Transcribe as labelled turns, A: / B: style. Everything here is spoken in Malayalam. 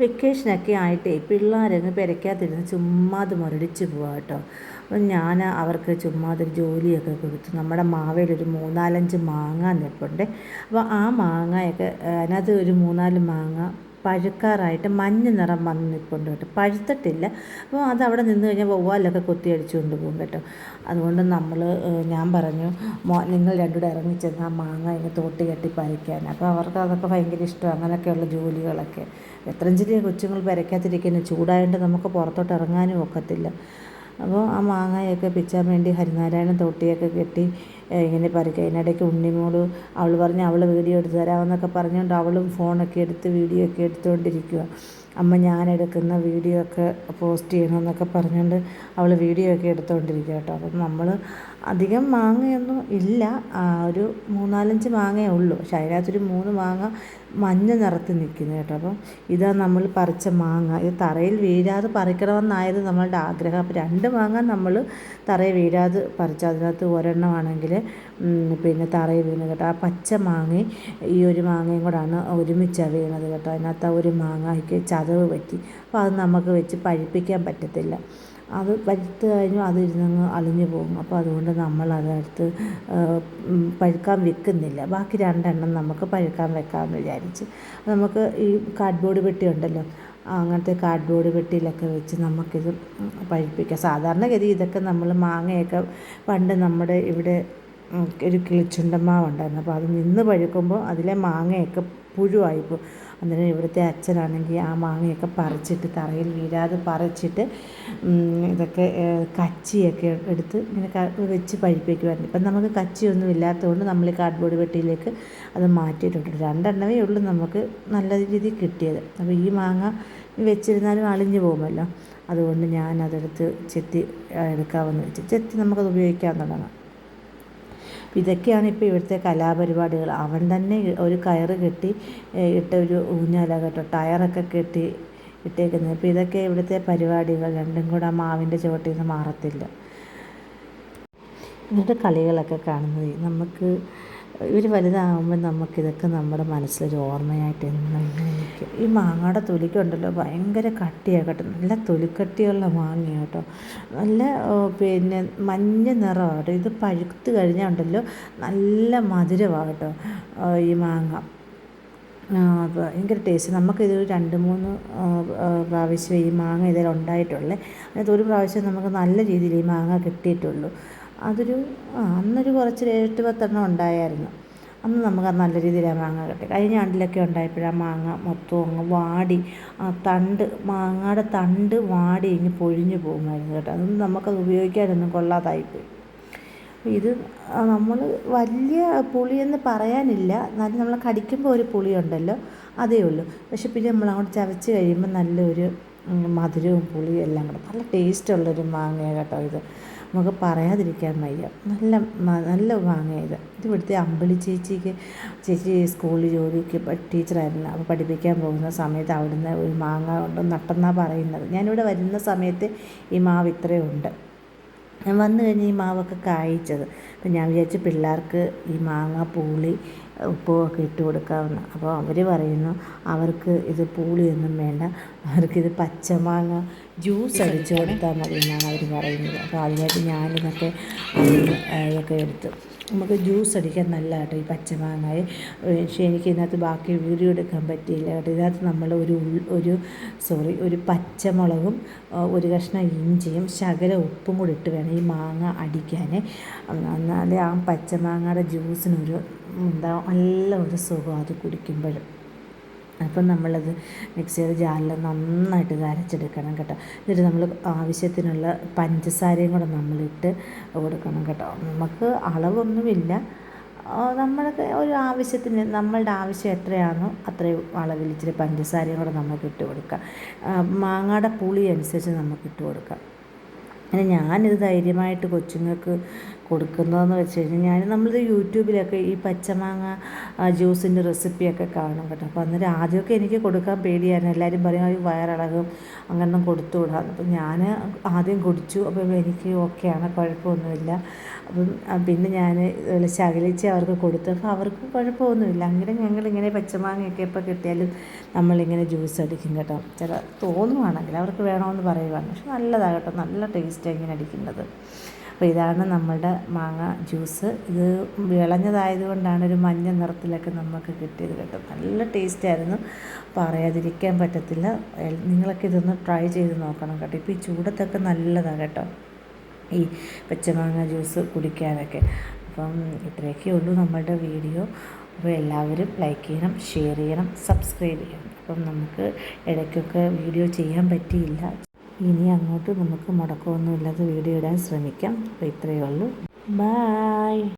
A: വെക്കേഷനൊക്കെ ആയിട്ടേ പിള്ളേരങ്ങ് പെരയ്ക്കകത്തിരുന്ന് ചുമ്മാതെ മുരടിച്ച് പോവാ കേട്ടോ. അപ്പം ഞാൻ അവർക്ക് ചുമ്മാതൊരു ജോലിയൊക്കെ കൊടുത്തു. നമ്മുടെ മാവേലൊരു 3-4 മാങ്ങ നിൽപ്പുണ്ട്. അപ്പോൾ ആ മാങ്ങയൊക്കെ അതിനകത്ത് ഒരു 3-4 മാങ്ങ പഴുക്കാറായിട്ട് മഞ്ഞ നിറം വന്ന് നിൽപ്പുണ്ട് കേട്ടോ, പഴുത്തിട്ടില്ല. അപ്പോൾ അതവിടെ നിന്ന് കഴിഞ്ഞാൽ വവ്വാലൊക്കെ കൊത്തി അടിച്ചുകൊണ്ട് പോകും കേട്ടോ. അതുകൊണ്ട് ഞാൻ പറഞ്ഞു, നിങ്ങൾ രണ്ടുകൂടെ ഇറങ്ങിച്ചെന്ന് ആ മാങ്ങ ഇങ്ങനെ തോട്ടി കെട്ടി പറിക്കാൻ. അപ്പോൾ അവർക്ക് അതൊക്കെ ഭയങ്കര ഇഷ്ടമാണ്, അങ്ങനെയൊക്കെയുള്ള ജോലികളൊക്കെ. എത്രയും ചെറിയ കൊച്ചുങ്ങൾ പെരയ്ക്കകത്തിരിക്കുന്നു, ചൂടായതുകൊണ്ട് നമുക്ക് പുറത്തോട്ട് ഇറങ്ങാനും ഒക്കത്തില്ല. അപ്പോൾ ആ മാങ്ങയൊക്കെ പിച്ചാൻ വേണ്ടി ഹരിനാരായണൻ തോട്ടിയൊക്കെ കെട്ടി ഇങ്ങനെ പറിക്കുക. അതിനിടയ്ക്ക് ഉണ്ണിമോള് അവൾ പറഞ്ഞ് അവൾ വീഡിയോ എടുത്ത് തരാമെന്നൊക്കെ പറഞ്ഞുകൊണ്ട് അവളും ഫോണൊക്കെ എടുത്ത് വീഡിയോ ഒക്കെ എടുത്തുകൊണ്ടിരിക്കുക. അമ്മ ഞാനെടുക്കുന്ന വീഡിയോ ഒക്കെ പോസ്റ്റ് ചെയ്യണമെന്നൊക്കെ പറഞ്ഞുകൊണ്ട് അവൾ വീഡിയോ ഒക്കെ എടുത്തുകൊണ്ടിരിക്കുക കേട്ടോ. അപ്പം നമ്മൾ അധികം മാങ്ങയൊന്നും ഇല്ല, ഒരു 3-4 മാങ്ങയേ ഉള്ളൂ. പക്ഷെ അതിനകത്തൊരു 3 മാങ്ങ മഞ്ഞ നിറത്തിൽ നിൽക്കുന്നു കേട്ടോ. അപ്പം ഇതാ നമ്മൾ പറിച്ച മാങ്ങ. ഇത് തറയിൽ വീഴാതെ പറിക്കണമെന്നായിരുന്നു നമ്മളുടെ ആഗ്രഹം. അപ്പോൾ 2 മാങ്ങ നമ്മൾ തറയിൽ വീഴാതെ പറിച്ചു. അതിനകത്ത് ഒരെണ്ണമാണെങ്കിൽ പിന്നെ തറയിൽ വീണ് കേട്ടോ. ആ പച്ച മാങ്ങയും ഈ ഒരു മാങ്ങയും കൂടാണ് ഒരുമിച്ചാണ് വീണത് കേട്ടോ. അതിനകത്ത് ആ ഒരു മാങ്ങയ്ക്ക് ചതവ് പറ്റി. അപ്പോൾ അത് നമുക്ക് വെച്ച് പഴുപ്പിക്കാൻ പറ്റത്തില്ല. അത് പഴുത്ത് കഴിഞ്ഞു അതിരുന്നങ്ങ് അളിഞ്ഞു പോകും. അപ്പോൾ അതുകൊണ്ട് നമ്മളതെടുത്ത് പഴുക്കാൻ വെക്കുന്നില്ല. ബാക്കി 2 നമുക്ക് പഴുക്കാൻ വെക്കാമെന്ന് വിചാരിച്ച് നമുക്ക് ഈ കാർഡ്ബോർഡ് പെട്ടി ഉണ്ടല്ലോ, അങ്ങനത്തെ കാർഡ്ബോർഡ് പെട്ടിയിലൊക്കെ വെച്ച് നമുക്കിത് പഴുപ്പിക്കാം. സാധാരണഗതി ഇതൊക്കെ നമ്മൾ മാങ്ങയൊക്കെ പണ്ട് നമ്മുടെ ഇവിടെ ഒരു കിളിച്ചുണ്ടമാവുണ്ടായിരുന്നു. അപ്പോൾ അത് നിന്ന് പഴുക്കുമ്പോൾ അതിലെ മാങ്ങയൊക്കെ പുഴുവായിപ്പോൾ. അന്നേരം ഇവിടുത്തെ അച്ഛനാണെങ്കിൽ ആ മാങ്ങയൊക്കെ പറിച്ചിട്ട് തറയിൽ വീഴാതെ പറിച്ചിട്ട് ഇതൊക്കെ കച്ചിയൊക്കെ എടുത്ത് ഇങ്ങനെ വെച്ച് പഴുപ്പിക്കുമായിരുന്നു. ഇപ്പം നമുക്ക് കച്ചിയൊന്നും ഇല്ലാത്തതുകൊണ്ട് നമ്മൾ ഈ കാർഡ്ബോർഡ് പെട്ടിയിലേക്ക് അത് മാറ്റിയിട്ടുണ്ട്. 2 ഉള്ളൂ നമുക്ക് നല്ല രീതിയിൽ കിട്ടിയത്. അപ്പോൾ ഈ മാങ്ങ വെച്ചിരുന്നാലും അളിഞ്ഞു പോകുമല്ലോ, അതുകൊണ്ട് ഞാനതെടുത്ത് ചെത്തി എടുക്കാമെന്ന് വെച്ച് ചെത്തി നമുക്കത് ഉപയോഗിക്കാൻ തുടങ്ങാം. ഇതൊക്കെയാണ് ഇപ്പോൾ ഇവിടുത്തെ കലാപരിപാടികൾ. അവൻ തന്നെ ഒരു കയറ് കെട്ടി ഇട്ട ഒരു ഊഞ്ഞാല കേട്ടോ, ടയറൊക്കെ കെട്ടി ഇട്ടേക്കുന്നത്. ഇപ്പോൾ ഇതൊക്കെ ഇവിടുത്തെ പരിപാടികൾ. 2 കൂടെ ആ മാവിൻ്റെ ചുവട്ടിൽ നിന്ന് മാറത്തില്ല. ഇങ്ങനത്തെ കളികളൊക്കെ കാണുന്നത് നമുക്ക് ഇവർ വലുതാകുമ്പോൾ നമുക്കിതൊക്കെ നമ്മുടെ മനസ്സിലൊരു ഓർമ്മയായിട്ട് എന്നും ഇങ്ങനെ നിൽക്കും. ഈ മാങ്ങയുടെ തൊലിക്കുണ്ടല്ലോ ഭയങ്കര കട്ടിയാണ് കേട്ടോ, നല്ല തൊലിക്കട്ടിയുള്ള മാങ്ങയാണ് കേട്ടോ, നല്ല പിന്നെ മഞ്ഞ നിറമാണ് കേട്ടോ. ഇത് പഴുത്ത് കഴിഞ്ഞാൽ ഉണ്ടല്ലോ നല്ല മധുരമാണ് കേട്ടോ ഈ മാങ്ങ. ഭയങ്കര ടേസ്റ്റ്. നമുക്കിതൊരു 2-3 പ്രാവശ്യം ഈ മാങ്ങ ഇതിലുണ്ടായിട്ടുള്ളേ. അതിനകത്ത് ഒരു പ്രാവശ്യം നമുക്ക് നല്ല രീതിയിൽ ഈ മാങ്ങ കിട്ടിയിട്ടുള്ളൂ. അന്നൊരു കുറച്ച് 8-10 ഉണ്ടായിരുന്നു. അന്ന് നമുക്ക് നല്ല രീതിയിൽ ആ മാങ്ങ കിട്ടി. കഴിഞ്ഞ ആണ്ടിലൊക്കെ ഉണ്ടായപ്പോഴാണ് മാങ്ങ മൊത്തം അങ്ങ് വാടി, മാങ്ങയുടെ തണ്ട് വാടി ഇങ്ങ് പൊഴിഞ്ഞു പോകുമായിരുന്നു കേട്ടോ. അതൊന്നും നമുക്കത് ഉപയോഗിക്കാനൊന്നും കൊള്ളാതായിപ്പോയി. ഇത് നമ്മൾ വലിയ പുളിയെന്ന് പറയാനില്ല, എന്നാലും നമ്മൾ കടിക്കുമ്പോൾ ഒരു പുളിയുണ്ടല്ലോ അതേ ഉള്ളൂ. പക്ഷെ പിന്നെ നമ്മളങ്ങോട്ട് ചവച്ച് കഴിയുമ്പോൾ നല്ലൊരു മധുരവും പുളിയും എല്ലാം കൂടെ നല്ല ടേസ്റ്റുള്ളൊരു മാങ്ങയാണ് കേട്ടോ ഇത്. നമുക്ക് പറയാതിരിക്കാൻ വയ്യ, നല്ല മാങ്ങയാണ് ഇത്. ഇവിടുത്തെ അമ്പിളി ചേച്ചി സ്കൂളിൽ ജോലിക്ക് ടീച്ചറായിരുന്നു. അപ്പോൾ പഠിപ്പിക്കാൻ പോകുന്ന സമയത്ത് അവിടുന്ന് ഒരു മാങ്ങ കൊണ്ട് നട്ടെന്നാണ് പറയുന്നത്. ഞാനിവിടെ വരുന്ന സമയത്ത് ഈ മാവ് ഇത്രയും ഉണ്ട്. ഞാൻ വന്നു കഴിഞ്ഞ് ഈ മാവൊക്കെ കായ്ച്ചത്. അപ്പം ഞാൻ വിചാരിച്ചു പിള്ളേർക്ക് ഈ മാങ്ങ പൂളി ഉപ്പുമൊക്കെ ഇട്ട് കൊടുക്കാമെന്ന്. അപ്പോൾ അവർ പറയുന്നു അവർക്ക് ഇത് പൂളിയൊന്നും വേണ്ട, അവർക്കിത് പച്ചമാങ്ങ ജ്യൂസ് അടിച്ച് കൊടുത്താൽ മതി എന്നാണ് അവർ പറയുന്നത്. അപ്പോൾ അതിനായിട്ട് ഇതൊക്കെ എടുത്തു. നമുക്ക് ജ്യൂസ് അടിക്കാൻ നല്ല കേട്ടോ ഈ പച്ചമാങ്ങായി. പക്ഷേ എനിക്ക് ഇതിനകത്ത് ബാക്കി വീഡിയോ എടുക്കാൻ പറ്റിയില്ല കേട്ടോ. ഇതിനകത്ത് നമ്മൾ ഒരു പച്ചമുളകും ഒരു കഷ്ണം ഇഞ്ചിയും ശകല ഉപ്പും കൂടി ഇട്ട് വേണം ഈ മാങ്ങ അടിക്കാൻ. എന്നാലേ ആ പച്ചമാങ്ങയുടെ ജ്യൂസിനൊരു നല്ല ഒരു സുഖം അത് കുടിക്കുമ്പോഴും. അപ്പം നമ്മളത് മിക്സിയുടെ ജാറിൽ നന്നായിട്ട് അരച്ചെടുക്കണം കേട്ടോ. എന്നിട്ട് നമ്മൾ ആവശ്യത്തിനുള്ള പഞ്ചസാരയും കൂടെ നമ്മളിട്ട് കൊടുക്കണം കേട്ടോ. നമുക്ക് അളവൊന്നുമില്ല, നമ്മൾക്ക് ഒരു ആവശ്യത്തിന് നമ്മളുടെ ആവശ്യം എത്രയാണോ അത്രയും അളവിൽ ഇച്ചിരി പഞ്ചസാരയും കൂടെ നമുക്ക് ഇട്ട് കൊടുക്കാം. മാങ്ങയുടെ പുളി അനുസരിച്ച് നമുക്ക് ഇട്ട് കൊടുക്കാം. അങ്ങനെ ഞാനിത് ധൈര്യമായിട്ട് കൊച്ചുങ്ങൾക്ക് കൊടുക്കുന്നതെന്ന് വെച്ച് കഴിഞ്ഞാൽ നമ്മൾ യൂട്യൂബിലൊക്കെ ഈ പച്ചമാങ്ങ ജ്യൂസിൻ്റെ റെസിപ്പിയൊക്കെ കാണും കേട്ടോ. അപ്പോൾ അന്നേരം ആദ്യമൊക്കെ എനിക്ക് കൊടുക്കാൻ പേടിയായിരുന്നു. എല്ലാവരും പറയും അത് വയറിളകും, അങ്ങനൊന്നും കൊടുത്തു വിടാം. അപ്പം ഞാൻ ആദ്യം കുടിച്ചു. അപ്പോൾ എനിക്ക് ഓക്കെയാണ്, കുഴപ്പമൊന്നുമില്ല. അപ്പം പിന്നെ ഞാൻ ശകലിച്ച് അവർക്ക് കൊടുത്തപ്പോൾ അവർക്കും കുഴപ്പമൊന്നുമില്ല. അങ്ങനെ ഞങ്ങളിങ്ങനെ പച്ചമാങ്ങയൊക്കെ എപ്പോൾ കിട്ടിയാലും നമ്മളിങ്ങനെ ജ്യൂസ് അടിക്കും കേട്ടോ. ചില തോന്നുവാണെങ്കിൽ അവർക്ക് വേണമെന്ന് പറയുവാണ്. പക്ഷെ നല്ലതാണ് കേട്ടോ, നല്ല ടേസ്റ്റാണ് ഇങ്ങനെ അടിക്കുന്നത്. അപ്പോൾ ഇതാണ് നമ്മളുടെ മാങ്ങ ജ്യൂസ്. ഇത് വിളഞ്ഞതായതുകൊണ്ടാണ് ഒരു മഞ്ഞ നിറത്തിലൊക്കെ നമുക്ക് കിട്ടിയത് കേട്ടോ. നല്ല ടേസ്റ്റായിരുന്നു, പറയാതിരിക്കാൻ പറ്റത്തില്ല. നിങ്ങളൊക്കെ ഇതൊന്ന് ട്രൈ ചെയ്ത് നോക്കണം കേട്ടോ. ഇപ്പോൾ ഈ ചൂടത്തൊക്കെ നല്ലതാണ് കേട്ടോ ഈ പച്ചമാങ്ങ ജ്യൂസ് കുടിക്കാനൊക്കെ. അപ്പം ഇത്രയൊക്കെ ഉള്ളൂ നമ്മളുടെ വീഡിയോ. അപ്പോൾ എല്ലാവരും ലൈക്ക് ചെയ്യണം, ഷെയർ ചെയ്യണം, സബ്സ്ക്രൈബ് ചെയ്യണം. അപ്പം നമുക്ക് ഇടയ്ക്കൊക്കെ വീഡിയോ ചെയ്യാൻ പറ്റിയില്ല. ഇനി അങ്ങോട്ട് നമുക്ക് മുടക്കമൊന്നുമില്ലാതെ വീഡിയോ ഇടാൻ ശ്രമിക്കാം. അപ്പോൾ ഇത്രയേ ഉള്ളൂ. ബായ്.